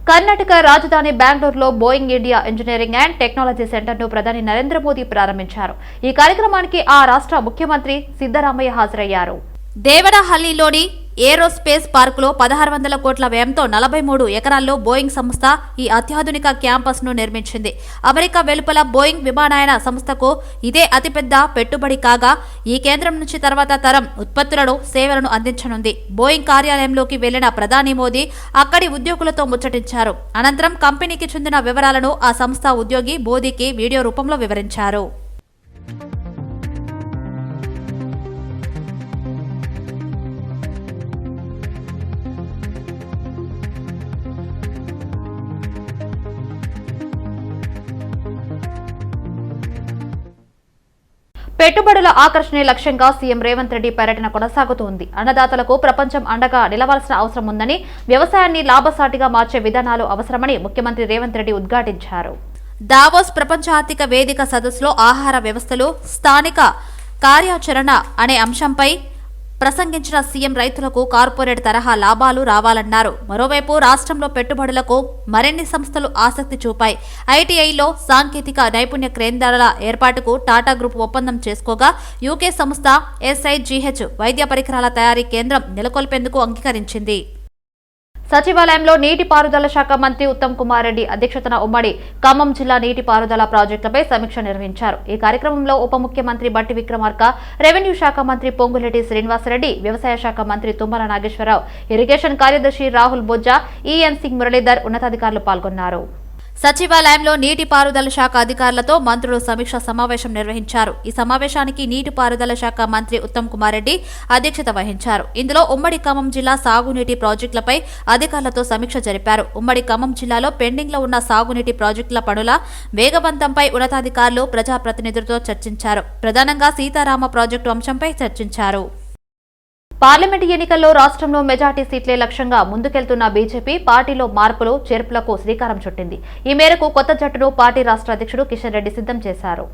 కర్ణాటక రాజధాని బెంగళూరులో Boeing India engineering and technology సెంటర్ను ప్రధాని నరేంద్ర మోదీ ప్రారంభించారు. ఈ కార్యక్రమానికి ఆ రాష్ట్ర ముఖ్యమంత్రి సిద్ధరామయ్య హాజరయ్యారు. దేవనహల్లిలోని ఏరోస్పేస్ పార్కులో 1600 కోట్ల వ్యయంతో 43 ఎకరాల్లో బోయింగ్ సంస్థ ఈ అత్యాధునిక క్యాంపస్ ను నిర్మించింది. అమెరికా వెలుపల బోయింగ్ విమానయాన సంస్థకు ఇదే అతిపెద్ద పెట్టుబడి కాగా ఈ కేంద్రం నుంచి తర్వాత తరం ఉత్పత్తులను సేవలను అందించనుంది. బోయింగ్ కార్యాలయంలోకి వెళ్లిన ప్రధాని మోదీ అక్కడి ఉద్యోగులతో ముచ్చటించారు. అనంతరం కంపెనీకి చెందిన వివరాలను ఆ సంస్థ ఉద్యోగి మోదీకి వీడియో రూపంలో వివరించారు. పెట్టుబడుల ఆకర్షణే లక్ష్యంగా సీఎం రేవంత్ రెడ్డి పర్యటన కొనసాగుతోంది. అన్నదాతలకు ప్రపంచం అండగా నిలవాల్సిన అవసరం ఉందని, వ్యవసాయాన్ని లాభసాటిగా మార్చే విధానాలు అవసరమని ముఖ్యమంత్రి రేవంత్ రెడ్డి ఉద్ఘాటించారు. దావోస్ ప్రపంచ ఆర్థిక వేదిక సదస్సులో ఆహార వ్యవస్థలు, స్థానిక కార్యాచరణ అనే అంశంపై ప్రసంగించిన సీఎం రైతులకు కార్పొరేట్ తరహా లాభాలు రావాలన్నారు. మరోవైపు రాష్ట్రంలో పెట్టుబడులకు మరిన్ని సంస్థలు ఆసక్తి చూపాయి. ఐటీఐలో సాంకేతిక నైపుణ్య కేంద్రాల ఏర్పాటుకు టాటా గ్రూప్ ఒప్పందం చేసుకోగా యూకే సంస్థ SIGH వైద్య పరికరాల తయారీ కేంద్రం నెలకొల్పేందుకు అంగీకరించింది. సచివాలయంలో నీటిపారుదల శాఖ మంత్రి ఉత్తమ్ కుమార్ రెడ్డి అధ్యక్షతన ఉమ్మడి ఖమ్మం జిల్లా నీటిపారుదల ప్రాజెక్టులపై సమీక్ష నిర్వహించారు. ఈ కార్యక్రమంలో ఉప ముఖ్యమంత్రి బట్టి విక్రమార్క, రెవెన్యూ శాఖ మంత్రి పొంగులేటి శ్రీనివాసరెడ్డి, వ్యవసాయ శాఖ మంత్రి తుమ్మల నాగేశ్వరరావు, ఇరిగేషన్ కార్యదర్శి రాహుల్ బొజ్జా, EN సింగ్ మురళీధర్ ఉన్నతాధికారులు పాల్గొన్నారు. సచివాలయంలో నీటిపారుదల శాఖ అధికారులతో మంత్రులు సమీక్ష సమావేశం నిర్వహించారు. ఈ సమావేశానికి నీటిపారుదల శాఖ మంత్రి ఉత్తమ్ కుమార్ రెడ్డి అధ్యక్షత వహించారు. ఇందులో ఉమ్మడి ఖమ్మం జిల్లా సాగునీటి ప్రాజెక్టులపై అధికారులతో సమీక్ష జరిపారు. ఉమ్మడి ఖమ్మం జిల్లాలో పెండింగ్ లో ఉన్న సాగునీటి ప్రాజెక్టుల పనుల వేగవంతంపై ఉన్నతాధికారులు ప్రజాప్రతినిధులతో చర్చించారు. ప్రధానంగా సీతారామ ప్రాజెక్టు అంశంపై చర్చించారు. పార్లమెంటు ఎన్నికల్లో రాష్ట్రంలో మెజార్టీ సీట్లే లక్ష్యంగా ముందుకెళ్తున్న బీజేపీ పార్టీలో మార్పులు చేర్పులకు శ్రీకారం చుట్టింది. ఈ మేరకు కొత్త జట్టును పార్టీ రాష్ట్ర అధ్యక్షుడు కిషన్ రెడ్డి సిద్ధం చేశారు.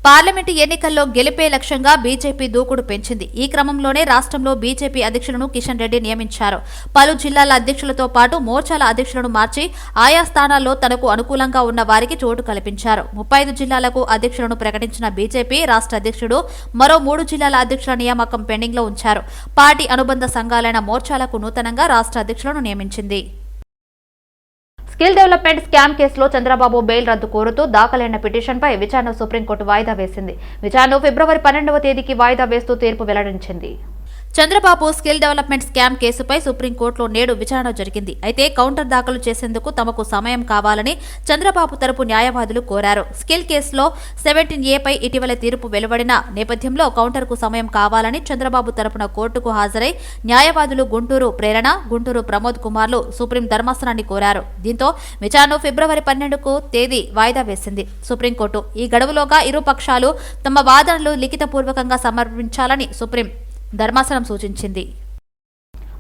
పార్లమెంటు ఎన్నికల్లో గెలిపే లక్ష్యంగా బీజేపీ దూకుడు పెంచింది. ఈ క్రమంలోనే రాష్ట్రంలో బీజేపీ అధ్యక్షులను కిషన్ రెడ్డి నియమించారు. పలు జిల్లాల అధ్యక్షులతో పాటు మోర్చాల అధ్యక్షులను మార్చి ఆయా స్థానాల్లో తనకు అనుకూలంగా ఉన్న వారికి చోటు కల్పించారు. 35 జిల్లాలకు అధ్యక్షులను ప్రకటించిన బీజేపీ రాష్ట్ర అధ్యక్షుడు మరో 3 జిల్లాల అధ్యక్షుల నియామకం పెండింగ్ లో ఉంచారు. పార్టీ అనుబంధ సంఘాలైన మోర్చాలకు నూతనంగా రాష్ట్ర అధ్యక్షులను నియమించింది. స్కిల్ డెవలప్మెంట్ స్కామ్ కేసులో చంద్రబాబు బెయిల్ రద్దు కోరుతూ దాఖలైన పిటిషన్పై విచారణ సుప్రీంకోర్టు వాయిదా వేసింది. విచారణను ఫిబ్రవరి 12వ తేదీకి వాయిదా వేస్తూ తీర్పు వెల్లడించింది. చంద్రబాబు స్కిల్ డెవలప్మెంట్ స్కామ్ కేసుపై సుప్రీంకోర్టులో నేడు విచారణ జరిగింది. అయితే కౌంటర్ దాఖలు చేసేందుకు తమకు సమయం కావాలని చంద్రబాబు తరపు న్యాయవాదులు కోరారు. స్కిల్ కేసులో 17A పై ఇటీవల తీర్పు వెలువడిన నేపథ్యంలో కౌంటర్కు సమయం కావాలని చంద్రబాబు తరపున కోర్టుకు హాజరై న్యాయవాదులు గుంటూరు ప్రేరణ, గుంటూరు ప్రమోద్ కుమార్లు సుప్రీం ధర్మాసనాన్ని కోరారు. దీంతో విచారణను ఫిబ్రవరి 12కు తేదీ వాయిదా వేసింది. సుప్రీంకోర్టు ఈ గడువులోగా ఇరు పక్షాలు తమ వాదనలు లిఖితపూర్వకంగా సమర్పించాలని సుప్రీం ధర్మాసనం సూచించింది.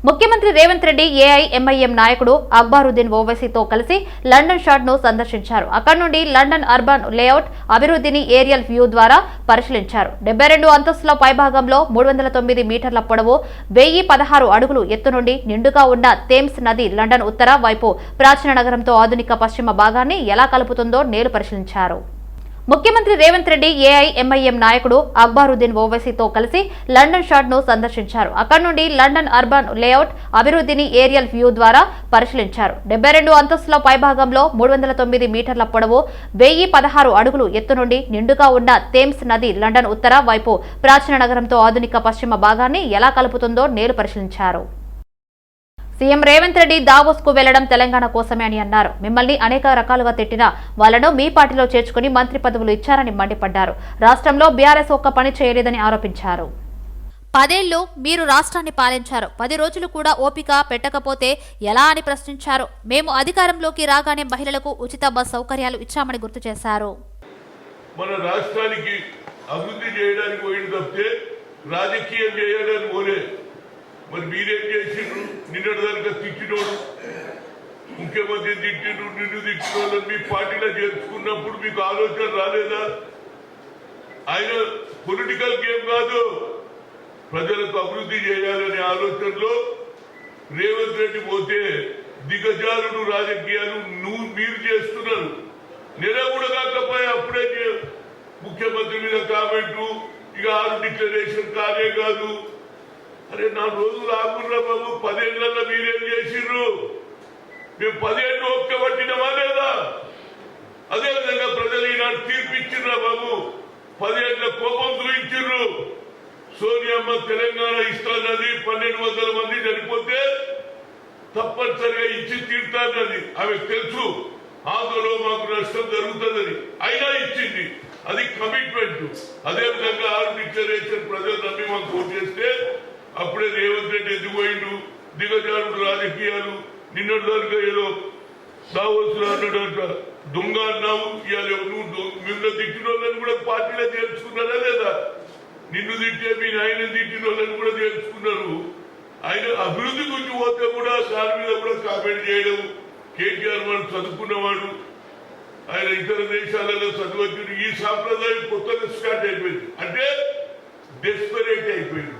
ముఖ్యమంత్రి రేవంత్ రెడ్డి AIMIM నాయకుడు అక్బరుద్దీన్ ఓవైసీతో కలిసి లండన్ షాడ్ ను సందర్శించారు. అక్కడి నుండి లండన్ అర్బన్ లేఅవుట్ అభివృద్ధిని ఏరియల్ వ్యూ ద్వారా పరిశీలించారు. 72 అంతస్తుల పైభాగంలో 309 మీటర్ల పొడవు, 1016 అడుగులు ఎత్తు నుండి నిండుగా ఉన్న థేమ్స్ నది లండన్ ఉత్తర వైపు ప్రాచీన నగరంతో ఆధునిక పశ్చిమ భాగాన్ని ఎలా కలుపుతుందో నేలు పరిశీలించారు. ముఖ్యమంత్రి రేవంత్ రెడ్డి AIMIM నాయకుడు అక్బరుద్దీన్ ఓవైసీతో కలిసి లండన్ షాడ్ ను సందర్శించారు. అక్కడి నుండి లండన్ అర్బన్ లేఅవుట్ అభివృద్ధిని ఏరియల్ వ్యూ ద్వారా పరిశీలించారు. 72 అంతస్తుల పైభాగంలో 309 మీటర్ల పొడవు, 1016 అడుగులు ఎత్తు నుండి నిండుగా ఉన్న థేమ్స్ నది లండన్ ఉత్తర వైపు ప్రాచీన నగరంతో ఆధునిక పశ్చిమ భాగాన్ని ఎలా కలుపుతుందో నేలు పరిశీలించారు. సీఎం రేవంత్ రెడ్డి దావోస్ కు వెళ్లడం తెలంగాణ కోసమే అని అన్నారు. మిమ్మల్ని అనేక రకాలుగా తిట్టిన వాళ్లను మీ పార్టీలో చేర్చుకుని మంత్రి పదవులు ఇచ్చారని మండిపడ్డారు. రాష్ట్రంలో బీఆర్ఎస్ ఒక్క పని చేయలేదని ఆరోపించారు. 10 ఏళ్లు మీరు రాష్ట్రాన్ని పాలించారు. 10 రోజులు కూడా ఓపిక పెట్టకపోతే ఎలా అని ప్రశ్నించారు. మేము అధికారంలోకి రాగానే మహిళలకు ఉచిత బస్ సౌకర్యాలు ఇచ్చామని గుర్తు చేశారు. మన రాష్ట్రానికి అభివృద్ధి చేయడానికి పోయిన తప్పితే రాజకీయం చేయడానికి పోలే. మరి మీరేం చేసిండ్రు? నిన్నటిదాకా తిట్టినోడు ముఖ్యమంత్రి తిట్టిండ్రు, నిన్ను తిట్టినోళ్ళని మీ పార్టీలో చేర్చుకున్నప్పుడు మీకు ఆలోచన రాలేదా? ఆయన పొలిటికల్ గేమ్ కాదు, ప్రజలకు అభివృద్ధి చేయాలనే ఆలోచనలో రేవంత్ రెడ్డి పోతే దిగజారుడు రాజకీయాలు మీరు చేస్తున్నారు. నెల కూడా కాకపోయా అప్పుడే ముఖ్యమంత్రి మీద కామెంటు, ఇక 6 డిక్లరేషన్ కాదే కాదు. అరే 4 రోజులు ఆగుర్రా బాబు, 10 ఏళ్లలో మీరేం చేసిండ్రు? మేము 10 ఏళ్ళు ఒక్క పట్టినమా లేదా? అదేవిధంగా ప్రజలు ఈనాడు తీర్పిచ్చిర్రా బాబు, 10 ఏళ్ల కోపం చూపించిర్రు. సోనియమ్మ తెలంగాణ ఇస్తానది, 1200 మంది చనిపోతే తప్పనిసరిగా ఇచ్చి తీరుతానది ఆమెకు తెలుసు. ఆంధ్రలో మాకు నష్టం జరుగుతుందని అయినా ఇచ్చింది, అది కమిట్మెంట్. అదేవిధంగా 6 డిక్లరేషన్ ప్రజలు నమ్మి మాకు ఓటు చేస్తే అప్పుడే రేవంత్ రెడ్డి ఎందుకు పోయిండు? దిగజారుడు రాజకీయాలు. నిన్నటిదాకా ఏదో దావోసులు అన్నాడంట, దొంగ అన్నావు. ఇవాళ నువ్వు మిమ్మల్ని తిట్టిన వాళ్ళని కూడా పార్టీలో చేర్చుకున్నారా లేదా? నిన్ను తిట్టే మీ ఆయన తిట్టిన వాళ్ళని కూడా చేర్చుకున్నారు. ఆయన అభివృద్ధి గురించి పోతే కూడా దాని మీద కూడా కామెంట్ చేయడం. కేటీఆర్ మనం చదువుకున్నవాడు, ఆయన ఇతర దేశాలలో చదువుతుంది. ఈ సాంప్రదాయం కొత్తగా స్టార్ట్ అయిపోయింది, అంటే డెస్పరేట్ అయిపోయింది.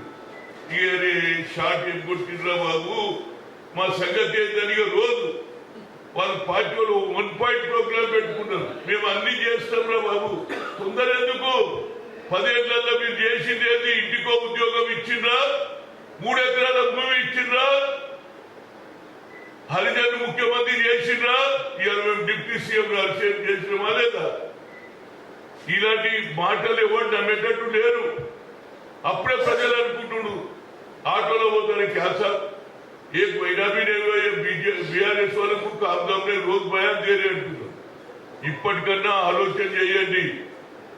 ఇదే షార్ట్ ఏం కొట్టిండ్రా బాబు, మా సంగతి ఏంటని రోజు వాళ్ళ పార్టీ వాళ్ళు 1 పాయింట్ ప్రోగ్రామ్ పెట్టుకున్నారు. మేము అన్ని చేస్తాంరా బాబు, తొందర ఎందుకు? 10 ఏళ్లలో మీరు చేసింది ఏంటి? ఇంటికో ఉద్యోగం ఇచ్చిండ్రా, 3 ఎకరాల భూమి ఇచ్చిండ్రా, హరిజన్ ముఖ్యమంత్రి చేసిండ్రా, ఇవాళ మేము డిప్యూటీ సీఎం అభిషేక్ చేసినామా లేదా? ఇలాంటి మాటలు ఎవరు నమ్మేటట్టు లేరు. అప్పుడే ప్రజలు అనుకుంటుడు ఆటోలో పోతానే క్యాసా एक महीना भी नहीं हुआ ये बीआरएस वाले को काम ने रोज बयान दे रहे अंటున్నారు. ఇప్పటికన్నా ఆలోచన చేయండి.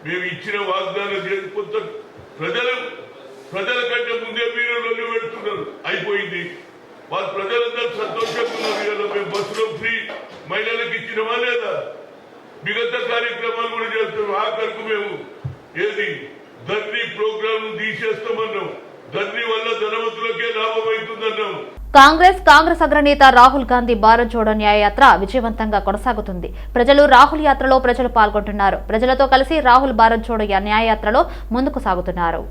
మేము ఇచ్చిన వాగ్దానం చేయకపోతే ప్రజల కంటే ముందే మీరు లొల్లి పెడుతున్నారు. అయిపోయింది. వాళ్ళు ప్రజలందరూ సంతోషంగా ఉన్నారు. ఇలా మేము బస్సులో ఫ్రీ మహిళలకు ఇచ్చినమా లేదా? మిగతా కార్యక్రమాలు కూడా చేస్తాం. ఆఖరికి మేము ఏది ధర్నీ ప్రోగ్రామ్ తీసేస్తామన్నాం. ధర్నీ వల్ల ధనవంతులకే లాభం అవుతుందన్నాం. కాంగ్రెస్ అగ్రనేత రాహుల్ గాంధీ భారత్ జోడో న్యాయయాత్ర విజయవంతంగా కొనసాగుతుంది. రాహుల్ యాత్రలో ప్రజలు పాల్గొంటున్నారు. ప్రజలతో కలిసి రాహుల్ భారత్ జోడో న్యాయయాత్రలో ముందుకు సాగుతున్నారు.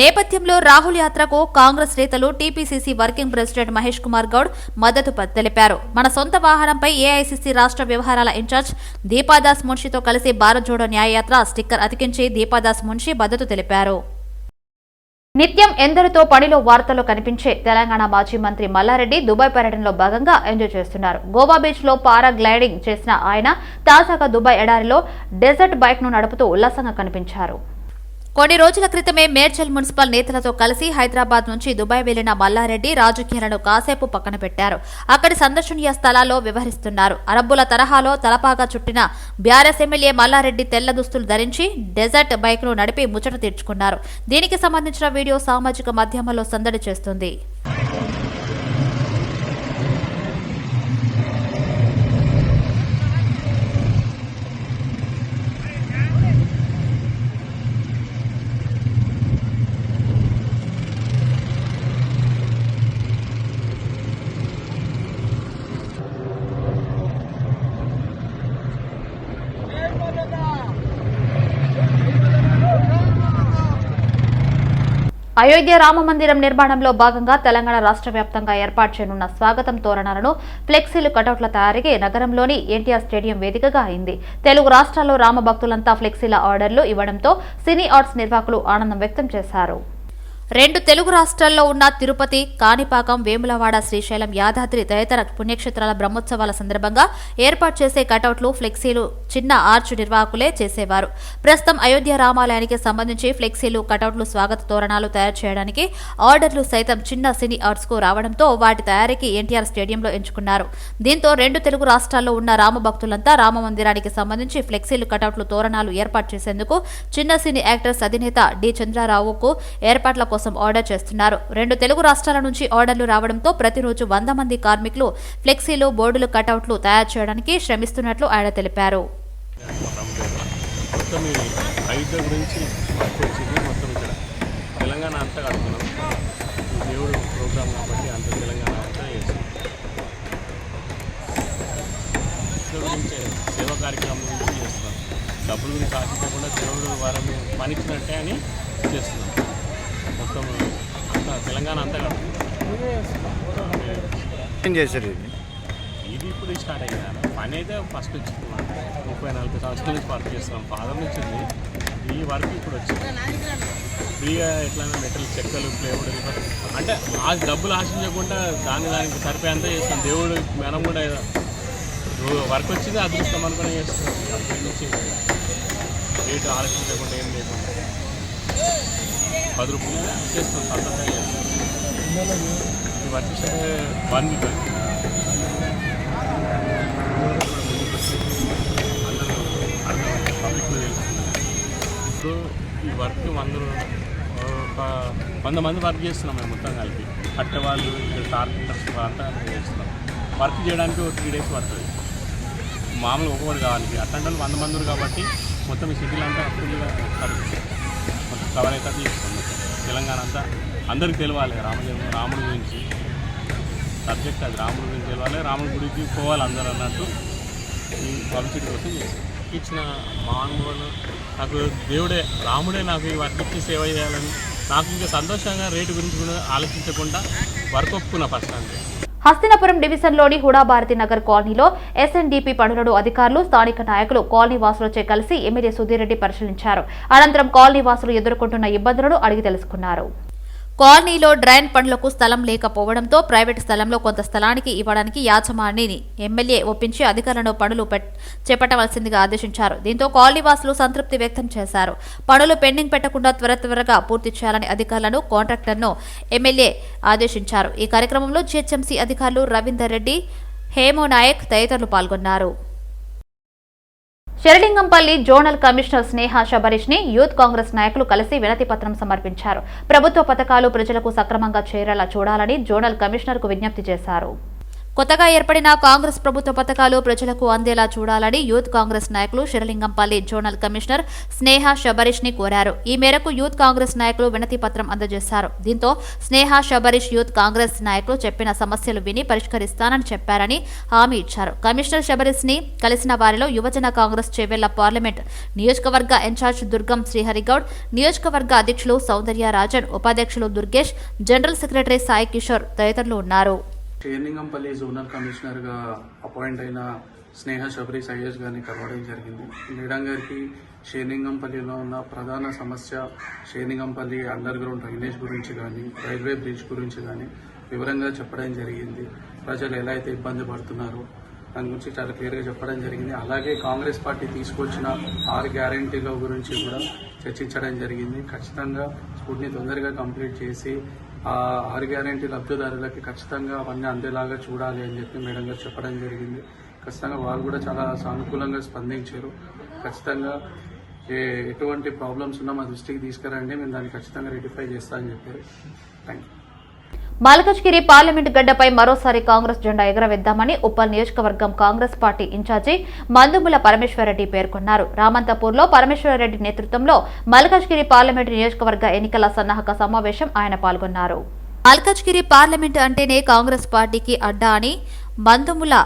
నేపథ్యంలో రాహుల్ యాత్రకు కాంగ్రెస్ నేతలు TPCC working president Mahesh Kumar Goud మద్దతు తెలిపారు. మన సొంత వాహనంపై ఏఐసీసీ రాష్ట్ర వ్యవహారాల ఇన్ఛార్జ్ దీపాదాస్ మున్షితో కలిసి భారత్ జోడో న్యాయయాత్ర స్టిక్కర్ అతికించి దీపాదాస్ మున్షి మద్దతు తెలిపారు. నిత్యం ఎందరితో పనిలో వార్తల్లో కనిపించే తెలంగాణ మాజీ మంత్రి మల్లారెడ్డి దుబాయ్ పర్యటనలో భాగంగా ఎంజాయ్ చేస్తున్నారు. గోవా బీచ్ లో పారాగ్లైడింగ్ చేసిన ఆయన తాజాగా దుబాయ్ ఎడారిలో డెజర్ట్ బైక్ ను నడుపుతూ ఉల్లాసంగా కనిపించారు. కొన్ని రోజుల క్రితమే మేడ్చల్ మున్సిపల్ నేతలతో కలిసి హైదరాబాద్ నుంచి దుబాయ్ వెళ్లిన మల్లారెడ్డి రాజకీయాలను కాసేపు పక్కన పెట్టారు. అక్కడి సందర్శనీయ స్థలాల్లో వ్యవహరిస్తున్నారు. అరబ్బుల తరహాలో తలపాగా చుట్టిన బీఆర్ఎస్ ఎమ్మెల్యే మల్లారెడ్డి తెల్ల దుస్తులు ధరించి డెజర్ట్ బైక్ ను నడిపి ముచ్చట తీర్చుకున్నారు. దీనికి సంబంధించిన వీడియో సామాజిక మాధ్యమాల్లో సందడి చేస్తుంది. అయోధ్య రామ మందిరం నిర్మాణంలో భాగంగా తెలంగాణ రాష్ట్ర వ్యాప్తంగా ఏర్పాటు చేయనున్న స్వాగతం తోరణాలను ఫ్లెక్సీలు కటౌట్ల తయారీకి నగరంలోని ఎన్టీఆర్ స్టేడియం వేదికగా అయింది. తెలుగు రాష్ట్రాల్లో రామ భక్తులంతా ఫ్లెక్సీల ఆర్డర్లు ఇవ్వడంతో సినీ ఆర్ట్స్ నిర్వాహకులు ఆనందం వ్యక్తం చేశారు. 2 తెలుగు రాష్ట్రాల్లో ఉన్న తిరుపతి, కాణిపాకం, వేములవాడ, శ్రీశైలం, యాదాద్రి తదితర పుణ్యక్షేత్రాల బ్రహ్మోత్సవాల సందర్భంగా ఏర్పాటు చేసే కటౌట్లు, ఫ్లెక్సీలు చిన్న ఆర్చ్ నిర్వాహకులే చేసేవారు. ప్రస్తుతం అయోధ్య రామాలయానికి సంబంధించి ఫ్లెక్సీలు, కటౌట్లు, స్వాగత తోరణాలు తయారు చేయడానికి ఆర్డర్లు సైతం చిన్న సినీ ఆర్ట్స్ కు రావడంతో వాటి తయారీకి ఎన్టీఆర్ స్టేడియంలో ఎంచుకున్నారు. దీంతో 2 తెలుగు రాష్ట్రాల్లో ఉన్న రామ భక్తులంతా రామ మందిరానికి సంబంధించి ఫ్లెక్సీలు, కటౌట్లు, తోరణాలు ఏర్పాటు చేసేందుకు చిన్న సినీ యాక్టర్స్ అధినేత డి చంద్రరావుకు ఏర్పాట్ల కోసం ఆర్డర్ చేస్తున్నారు. 2 తెలుగు రాష్ట్రాల నుంచి ఆర్డర్లు రావడంతో ప్రతిరోజు 100 మంది కార్మికులు ఫ్లెక్సీలు, బోర్డులు, కటౌట్లు తయారు చేయడానికి శ్రమిస్తున్నట్లు ఆయన తెలిపారు. సేవా కార్యక్రమం చేస్తున్నాం. డబ్బుల గురించి ఆశించకుండా దేవుడు వారం పనిచ్చినట్టే అని చేస్తున్నాం. మొత్తం తెలంగాణ అంతా ఏం చేశారు? ఇప్పుడు స్టార్ట్ అయ్యింది అన్న. పని అయితే ఫస్ట్ వచ్చింది 30-40 సంవత్సరాల నుంచి వర్క్ చేస్తున్నాం, ఫాదర్ నుంచి ఉంది. ఈ వర్క్ ఇప్పుడు వచ్చింది ఫ్రీగా. ఎట్లయినా మెటల్ చెక్కలు ప్లేవుడ్ అంటే ఆ డబ్బులు ఆశించకుండా దానికి సరిపోయేంత చేస్తాం. దేవుడు మనం కూడా వర్క్ వచ్చింది అదృష్టం అనుకుని చేస్తున్నాం. అక్కడి నుంచి రేటు ఆలోచించకుండా ఏం లేకుండా 10 రూపాయలు చేస్తాం, సంతోషంగా చేస్తాం. ఈ వర్క్ 1 వీక్ అందరూ అర్థమైంది, పబ్లిక్లో తెలుస్తుంది. ఇప్పుడు ఈ వర్క్ అందరూ ఒక 100 మంది వర్క్ చేస్తున్నాం మేము మొత్తం కలిపి. కట్టేవాళ్ళు ఇక్కడ కార్పెంటర్స్ అంతా చేస్తున్నాం. వర్క్ చేయడానికి ఒక 3 డేస్ పడుతుంది మామూలుగా ఒక్కొక్కటి కావాలి. అట్లాంటి 100 మంది కాబట్టి మొత్తం ఈ సిటీలో అంతా ఫుల్గా మొత్తం కవర్ అయితే చేస్తాం. మొత్తం తెలంగాణ అంతా అందరికీ తెలియాలి రాముడి గురించి. సబ్జెక్ట్ అది రాముడి గురించి తెలియాలి, రాముడి గుడికి పోవాలి అందరూ అన్నట్టు ఈ పబ్లిసిటీ కోసం చేస్తాం. ఇచ్చిన మానవులు నాకు దేవుడే రాముడే నాకు ఈ వర్క్ ఇచ్చి సేవ చేయాలని నాకు ఇంకా సంతోషంగా రేటు గురించి కూడా ఆలోచించకుండా వర్క్ ఒప్పుకున్నా ఫస్ట్. అంటే హస్తినాపురం డివిజన్లోని హుడాభారతి నగర్ కాలనీలో ఎస్ఎన్డీపీ పనులను అధికారులు, స్థానిక నాయకులు కాలనీ వాసులచే కలిసి ఎమ్మెల్యే సుధీర్ రెడ్డి పరిశీలించారు. అనంతరం కాలనీ వాసులు ఎదుర్కొంటున్న ఇబ్బందులను అడిగి తెలుసుకున్నారు. కాలనీలో డ్రైన్ పనులకు స్థలం లేకపోవడంతో ప్రైవేటు స్థలంలో కొంత స్థలానికి ఇవ్వడానికి యాజమాన్యాన్ని ఎమ్మెల్యే ఒప్పించి అధికారులను పనులు చేపట్టవలసిందిగా ఆదేశించారు. దీంతో కాలనీ వాసులు సంతృప్తి వ్యక్తం చేశారు. పనులు పెండింగ్ పెట్టకుండా త్వరగా పూర్తి చేయాలని అధికారులను, కాంట్రాక్టర్ను ఎమ్మెల్యే ఆదేశించారు. ఈ కార్యక్రమంలో జీహెచ్ఎంసీ అధికారులు రవీందర్ రెడ్డి, హేమో నాయక్ తదితరులు పాల్గొన్నారు. శరలింగంపల్లి జోనల్ కమిషనర్ స్నేహ శబరీష్ ని యూత్ కాంగ్రెస్ నాయకులు కలిసి వినతి పత్రం సమర్పించారు. ప్రభుత్వ పథకాలు ప్రజలకు సక్రమంగా చేరేలా చూడాలని జోనల్ కమిషనర్ కు విజ్ఞప్తి చేశారు. కొత్తగా ఏర్పడిన కాంగ్రెస్ ప్రభుత్వ పథకాలు ప్రజలకు అందేలా చూడాలని యూత్ కాంగ్రెస్ నాయకులు శరలింగంపల్లి జోనల్ కమిషనర్ స్నేహ శబరీష్ ని కోరారు. ఈ మేరకు యూత్ కాంగ్రెస్ నాయకులు వినతి పత్రం అందజేశారు. దీంతో స్నేహ శబరీష్ యూత్ కాంగ్రెస్ నాయకులు చెప్పిన సమస్యలు విని పరిష్కరిస్తానని చెప్పారని హామీ ఇచ్చారు. కమిషనర్ శబరీష్ ని కలిసిన వారిలో యువజన కాంగ్రెస్ చేవెళ్ల పార్లమెంట్ నియోజకవర్గ ఇన్ఛార్జ్ దుర్గం శ్రీహరిగౌడ్, నియోజకవర్గ అధ్యక్షులు సౌందర్య రాజన్, ఉపాధ్యక్షులు దుర్గేష్, జనరల్ సెక్రటరీ సాయి కిషోర్ తదితరులు ఉన్నారు. షేర్లింగంపల్లి జోనల్ కమిషనర్గా అపాయింట్ అయిన స్నేహ శబరీష్ ఐఎస్ గారిని కలవడం జరిగింది. మేడం గారికి షేర్లింగంపల్లిలో ఉన్న ప్రధాన సమస్య షేర్లింగంపల్లి అండర్ గ్రౌండ్ డ్రైనేజ్ గురించి కానీ, రైల్వే బ్రిడ్జ్ గురించి కానీ వివరంగా చెప్పడం జరిగింది. ప్రజలు ఎలా అయితే ఇబ్బంది పడుతున్నారో దాని గురించి చాలా క్లియర్గా చెప్పడం జరిగింది. అలాగే కాంగ్రెస్ పార్టీ తీసుకొచ్చిన 6 గ్యారంటీల గురించి కూడా చర్చించడం జరిగింది. ఖచ్చితంగా స్కూల్ని తొందరగా కంప్లీట్ చేసి ఆ 6 గ్యారంటీ లబ్ధిదారులకి ఖచ్చితంగా అవన్నీ అందేలాగా చూడాలి అని చెప్పి మేడం గారు చెప్పడం జరిగింది. ఖచ్చితంగా వాళ్ళు కూడా చాలా సానుకూలంగా స్పందించారు. ఖచ్చితంగా ఎటువంటి ప్రాబ్లమ్స్ ఉన్నా మా దృష్టికి తీసుకురండి, మేము దాన్ని ఖచ్చితంగా రెక్టిఫై చేస్తామని చెప్పారు. Thank you. మల్కజ్గిరి పార్లమెంటు గడ్డపై మరోసారి కాంగ్రెస్ జెండా ఎగరవేద్దామని ఉప్పల్ నియోజకవర్గం కాంగ్రెస్ పార్టీ ఇన్ఛార్జి మందుముల పరమేశ్వరరెడ్డి పేర్కొన్నారు. రామంతపూర్లో పరమేశ్వరరెడ్డి నేతృత్వంలో మల్కజ్గిరి పార్లమెంటు నియోజకవర్గ ఎన్నికల సన్నాహక సమావేశం ఆయన పాల్గొన్నారు. మల్కజ్గిరి పార్లమెంటు అంటేనే కాంగ్రెస్ పార్టీకి అడ్డా అని మందుముల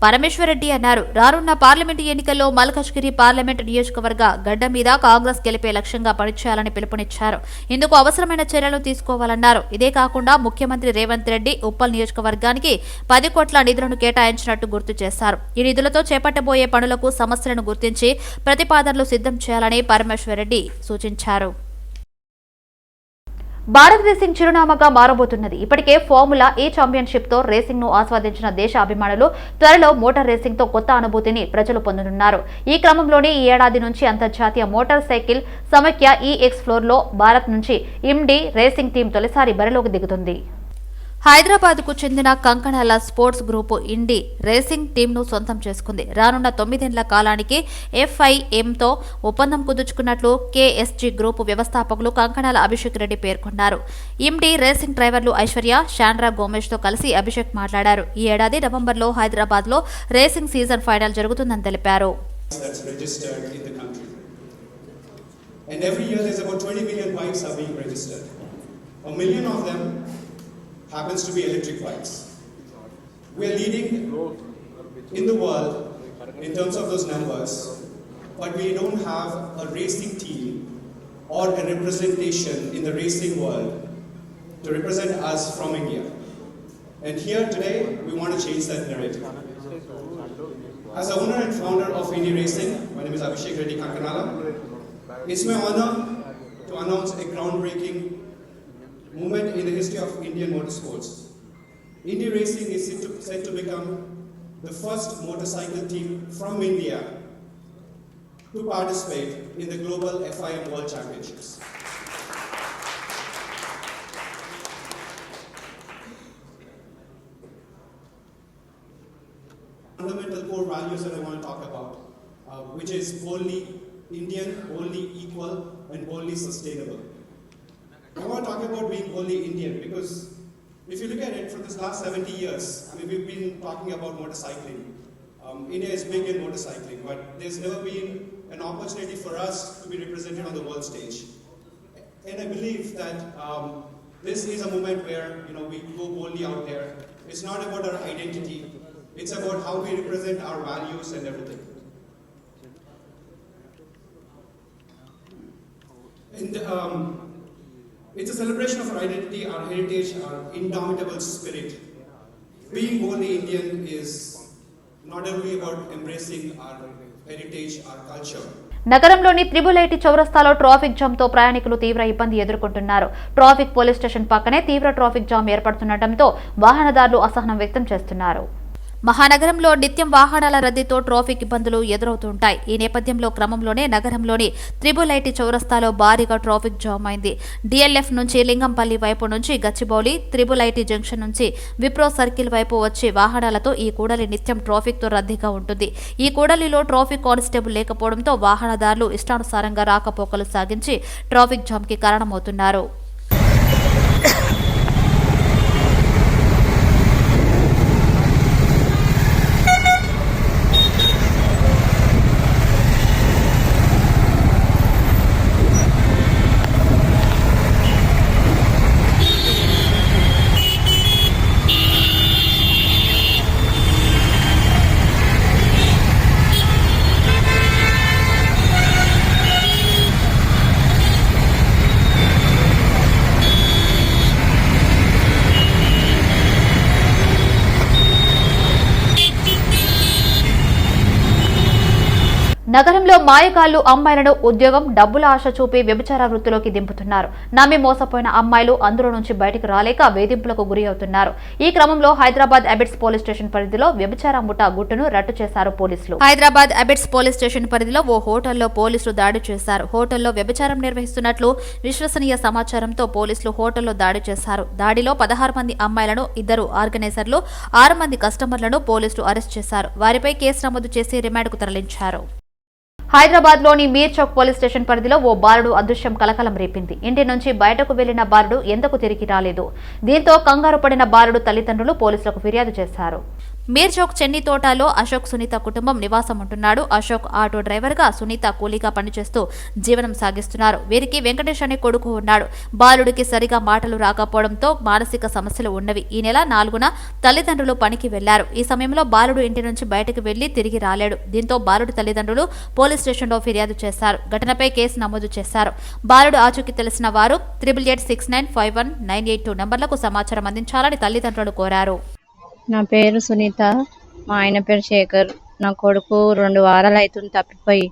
పరమేశ్వరరెడ్డి అన్నారు. రానున్న పార్లమెంటు ఎన్నికల్లో మల్కజ్గిరి పార్లమెంటు నియోజకవర్గ గడ్డ మీద కాంగ్రెస్ గెలిపే లక్ష్యంగా పనిచేయాలని పిలుపునిచ్చారు. ఇందుకు అవసరమైన చర్యలు తీసుకోవాలన్నారు. ఇదే కాకుండా ముఖ్యమంత్రి రేవంత్ రెడ్డి ఉప్పల్ నియోజకవర్గానికి 10 కోట్ల నిధులను కేటాయించినట్టు గుర్తు చేశారు. ఈ నిధులతో చేపట్టబోయే పనులకు సమస్యలను గుర్తించి ప్రతిపాదనలు సిద్ధం చేయాలని పరమేశ్వరరెడ్డి సూచించారు. భారతదేశం చిరునామాగా మారబోతున్నది. ఇప్పటికే ఫార్ములా ఈ ఛాంపియన్షిప్ తో రేసింగ్ ను ఆస్వాదించిన దేశ అభిమానులు త్వరలో మోటార్ రేసింగ్ తో కొత్త అనుభూతిని ప్రజలు పొందనున్నారు. ఈ క్రమంలోనే ఈ ఏడాది నుంచి అంతర్జాతీయ మోటార్ సైకిల్ సమైక్య ఈఎక్స్ ఫ్లోర్ లో భారత్ నుంచి ఇండి రేసింగ్ టీం తొలిసారి బరిలోకి దిగుతుంది. హైదరాబాద్ కు చెందిన కంకణాల స్పోర్ట్స్ గ్రూపు ఇండి రేసింగ్ టీంను సొంతం చేసుకుంది. రానున్న 9 ఏళ్ల కాలానికి FIMతో ఒప్పందం కుదుర్చుకున్నట్లు KSG గ్రూపు వ్యవస్థాపకులు కంకణాల అభిషేక్ రెడ్డి పేర్కొన్నారు. ఇండి రేసింగ్ డ్రైవర్లు ఐశ్వర్య, శాండ్రా గోమెజ్తో కలిసి అభిషేక్ మాట్లాడారు. ఈ ఏడాది నవంబర్లో హైదరాబాద్లో రేసింగ్ సీజన్ ఫైనల్ జరుగుతుందని తెలిపారు. happens to be electric bikes. We are leading in the world in terms of those numbers, but we don't have a racing team or a representation in the racing world to represent us from India. And here today, we want to change that narrative. As the owner and founder of Indie Racing, my name is Abhishek Reddy Kankanala. It's my honor to announce a groundbreaking moment in the history of Indian motorsports. Indie Racing is set to become the first motorcycle team from India to participate in the global FIM World Championships. Fundamental core values that I want to talk about, which is wholly Indian, wholly equal, and wholly sustainable. I want to talk about being wholly Indian because if you look at it, for this last 70 years, I mean, we've been talking about motorcycling. India is big in motorcycling, but there's never been an opportunity for us to be represented on the world stage. And I believe that this is a moment where we go boldly out there. It's not about our identity. It's about how we represent our values and everything. And it's a celebration of our identity, our heritage, our indomitable spirit. Being wholly Indian is not only about embracing our heritage, our culture. నగరంలోని triple IT చౌరస్తాలో traffic jam తో ప్రయాణికులు తీవ్ర ఇబ్బంది ఎదుర్కొంటున్నారు. Traffic police station పక్కనే తీవ్ర traffic jam ఏర్పడుతుండటంతో వాహనదారులు అసహనం వ్యక్తం చేస్తున్నారు. మహానగరంలో నిత్యం వాహనాల రద్దీతో ట్రాఫిక్ ఇబ్బందులు ఎదురవుతుంటాయి. ఈ నేపథ్యంలో క్రమంలోనే నగరంలోని త్రిబుల్ ఐటీ చౌరస్తాలో భారీగా ట్రాఫిక్ జామ్ అయింది. డిఎల్ఎఫ్ నుంచి లింగంపల్లి వైపు నుంచి గచ్చిబౌలి, త్రిబుల్ ఐటీ జంక్షన్ నుంచి విప్రో సర్కిల్ వైపు వచ్చే వాహనాలతో ఈ కూడలి నిత్యం ట్రాఫిక్ తో రద్దీగా ఉంటుంది. ఈ కూడలిలో ట్రాఫిక్ కానిస్టేబుల్ లేకపోవడంతో వాహనదారులు ఇష్టానుసారంగా రాకపోకలు సాగించి ట్రాఫిక్ జామ్ కి కారణమవుతున్నారు. నగరంలో మాయగాళ్లు అమ్మాయిలను ఉద్యోగం, డబ్బుల ఆశ చూపి వ్యభిచార వృత్తిలోకి దింపుతున్నారు. నమ్మి మోసపోయిన అమ్మాయిలు అందులో నుంచి బయటకు రాలేక వేధింపులకు గురి అవుతున్నారు. ఈ క్రమంలో హైదరాబాద్ అబిడ్స్ పోలీస్ స్టేషన్ పరిధిలో వ్యభిచార ముఠా గుట్టును రట్టు చేశారు పోలీసులు. హైదరాబాద్ అబిడ్స్ పోలీస్ స్టేషన్ పరిధిలో ఓ హోటల్లో పోలీసులు దాడి చేశారు. హోటల్లో వ్యభిచారం నిర్వహిస్తున్నట్లు విశ్వసనీయ సమాచారంతో పోలీసులు హోటల్లో దాడి చేశారు. దాడిలో 16 మంది అమ్మాయిలను, 2 ఆర్గనైజర్లు, 6 మంది కస్టమర్లను పోలీసులు అరెస్ట్ చేశారు. వారిపై కేసు నమోదు చేసి రిమాండ్కు తరలించారు. హైదరాబాద్ లోని మీర్ చౌక్ పోలీస్ స్టేషన్ పరిధిలో ఓ బాలుడు అదృశ్యం కలకలం రేపింది. ఇంటి నుంచి బయటకు వెళ్లిన బాలుడు ఎందుకు తిరిగి రాలేదు. దీంతో కంగారు పడిన బాలుడు తల్లిదండ్రులు పోలీసులకు ఫిర్యాదు చేశారు. మీర్ చౌక్ చెన్ని తోటలో అశోక్, సునీత కుటుంబం నివాసం ఉంటున్నాడు. అశోక్ ఆటో డ్రైవర్ గా, సునీత కూలీగా పనిచేస్తూ జీవనం సాగిస్తున్నారు. వీరికి వెంకటేష్ అనే కొడుకు ఉన్నాడు. బాలుడికి సరిగా మాటలు రాకపోవడంతో మానసిక సమస్యలు ఉన్నవి. ఈ నెల 4న తల్లిదండ్రులు పనికి వెళ్లారు. ఈ సమయంలో బాలుడు ఇంటి నుంచి బయటకు వెళ్లి తిరిగి రాలేడు. దీంతో బాలుడి తల్లిదండ్రులు పోలీస్ స్టేషన్లో ఫిర్యాదు చేశారు. ఘటనపై కేసు నమోదు చేశారు. బాలుడు ఆచూకీ తెలిసిన వారు 8886951982 నంబర్లకు సమాచారం అందించాలని తల్లిదండ్రులు కోరారు. నా పేరు సునీత, మా ఆయన పేరు శేఖర్. నా కొడుకు 2 వారాలు అవుతుంది తప్పిపోయి.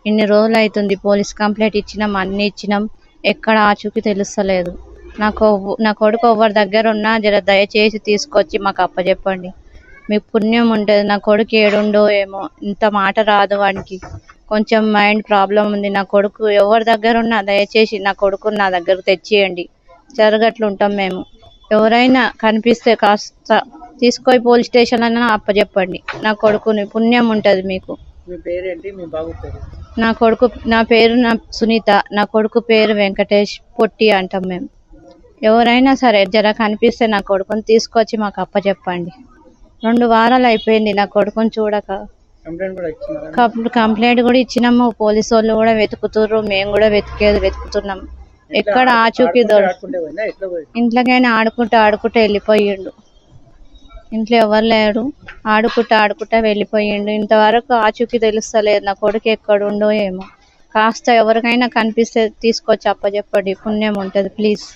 ఇన్ని రోజులు అవుతుంది పోలీస్ కంప్లైంట్ ఇచ్చినాం, అన్ని ఇచ్చినాం, ఎక్కడ ఆచూకీ తెలుస్తలేదు. నా కొడుకు ఎవరి దగ్గర ఉన్నా జర దయచేసి తీసుకొచ్చి మాకు అప్పచెప్పండి, మీకు పుణ్యం ఉంటుంది. నా కొడుకు ఏడుండో ఏమో, ఇంత మాట రాదు వానికి, కొంచెం మైండ్ ప్రాబ్లం ఉంది. నా కొడుకు ఎవరి దగ్గర ఉన్నా దయచేసి నా కొడుకు నా దగ్గరకు తెచ్చియండి, జరగట్లు ఉంటాం మేము. ఎవరైనా కనిపిస్తే కాస్త తీసుకొని పోలీస్ స్టేషన్ అయినా అప్పచెప్పండి. నా కొడుకుని పుణ్యం ఉంటుంది మీకు. నా పేరు సునీత, నా కొడుకు పేరు వెంకటేష్, పొట్టి అంటాం మేము. ఎవరైనా సరే జర కనిపిస్తే నా కొడుకుని తీసుకొచ్చి మాకు అప్పచెప్పండి. 2 వారాలు అయిపోయింది నా కొడుకుని చూడక. కంప్లైంట్ కూడా ఇచ్చినాము, పోలీసు వాళ్ళు కూడా వెతుకుతుర్రు, మేము కూడా వెతుకుతున్నాం. ఎక్కడ ఆచూకీ ఇంట్లోకైనా ఆడుకుంటా వెళ్ళిపోయిండు. ఇంట్లో ఎవరు లేరు, ఆడుకుంటా వెళ్ళిపోయిండు. ఇంతవరకు ఆచూకీ తెలుస్తలేదు నా కొడుకు ఎక్కడుండో ఏమో. కాస్త ఎవరికైనా కనిపిస్తే తీసుకొచ్చి అప్పచెప్పండి, పుణ్యం ఉంటుంది ప్లీజ్.